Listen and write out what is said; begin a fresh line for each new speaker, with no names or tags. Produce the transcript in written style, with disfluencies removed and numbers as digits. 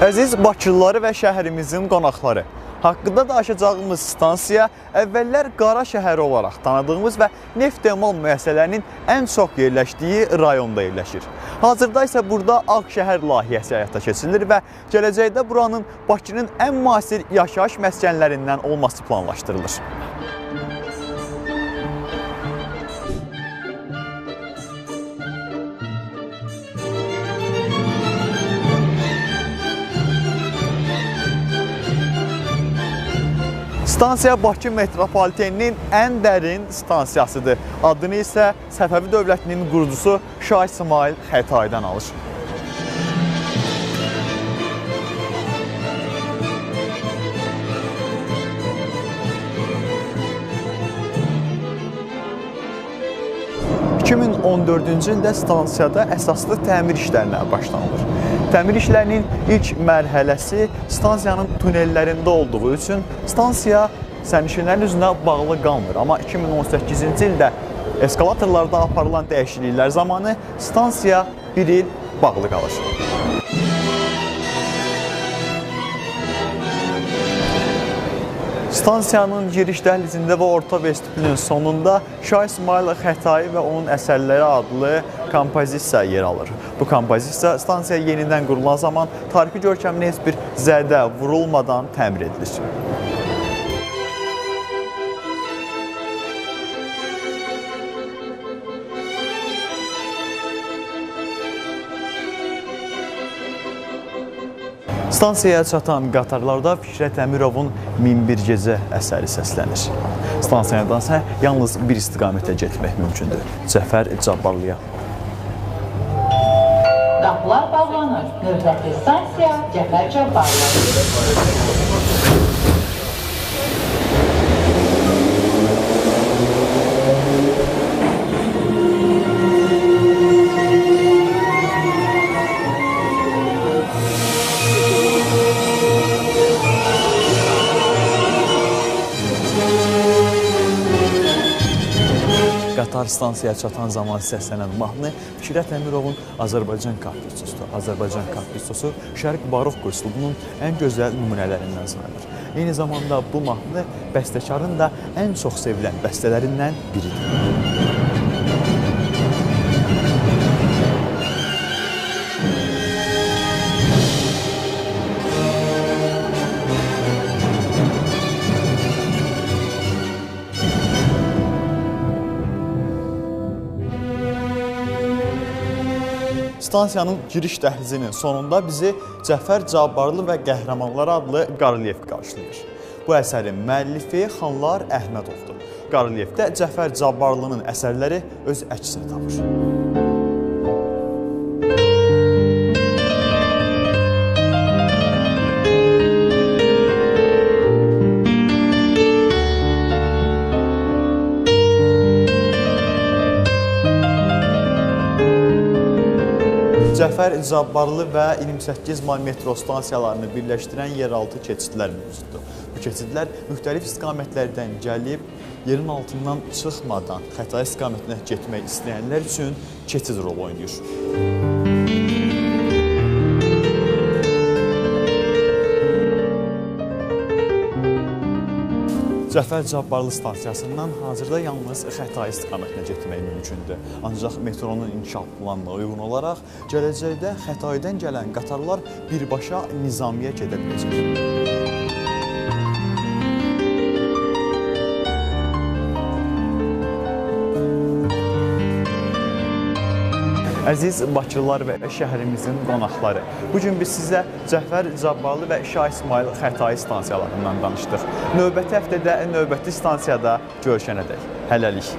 Əziz Bakılıları və şəhərimizin qonaqları, haqqında danışacağımız stansiya əvvəllər qara şəhəri olaraq tanıdığımız və neft emal müəssisələrinin ən çox yerləşdiyi rayonda yerləşir. Hazırda isə burada Ağşəhər layihəsi həyata keçirilir və gələcəkdə buranın Bakının ən müasir yaşayış məskənlərindən olması planlaşdırılır. Stansiya Bakı metropoliteninin ən dərin stansiyasıdır. Adını isə Səfəvi dövlətinin qurucusu Şah İsmayıl Xətaidən alır. ...2014-cü ildə stansiyada əsaslı təmir işlərinə başlanılır. Təmir işlərinin ilk mərhələsi stansiyanın tunellərində olduğu üçün stansiya sərnişinlərin üzünə bağlı qalmır. Amma 2018-ci ildə eskalatorlarda aparılan dəyişikliklər zamanı stansiya bir il bağlı qalır. Stansiyanın giriş dəhlizində və orta vestibülün sonunda Şah İsmayıl Xətai və onun əsərləri adlı kompozisiya yer alır. Bu kompozisiya stansiya yenidən qurulan zaman tarixi görkəminə heç bir zədə vurulmadan təmir edilir. Stansiyaya çatan qatarlarda Fikrət Əmirovun Min bir gecə əsəri səslənir. Stansiyadansa yalnız bir istiqamətə getmək mümkündür. Cəfər Cabbarlıya.
Qapılar bağlanır. Növbəti stansiya Cəfər Cabbarlı.
Qatar stansiyaya çatan zaman səslənən mahnı Fikrət Əmirovun Azərbaycan Kaprisosudur. Azərbaycan Kaprisosu Şərq barok üslubunun ən gözəl nümunələrindən sayılır. Eyni zamanda bu mahnı bəstəkarın da ən çox sevilən bəstələrindən biridir. Stansiyanın giriş dəhlizinin sonunda bizi Cəfər Cabbarlı və Qəhrəmanlar adlı Qarelyef qarşılayır. Bu əsərin müəllifi Xanlar Əhmədovdur. Qaryelyefdə Cəfər Cabbarlının əsərləri öz əksini tapır. Cəfər Cabbarlı və 28 may metro stansiyalarını birləşdirən yeraltı keçidlər mövcuddur. Bu keçidlər müxtəlif istiqamətlərdən gəlib, yerin altından çıxmadan Xətai istiqamətinə getmək istəyənlər üçün keçid rolu oynayır. Cəfər Cabbarlı stansiyasından hazırda yalnız Xətai istiqamətinə getmək mümkündür. Ancaq metronun inkişaf planına uyğun olaraq gələcəkdə Xətaidən gələn qatarlar birbaşa Nizamiyə gedə biləcək. Əziz Bakılılar və şəhərimizin qonaqları, bugün biz sizə Cəfər Cabbarlı və Şah İsmayıl Xətai stansiyalarından danışdıq. Növbəti həftədə növbəti stansiyada görüşənədək. Hələlik.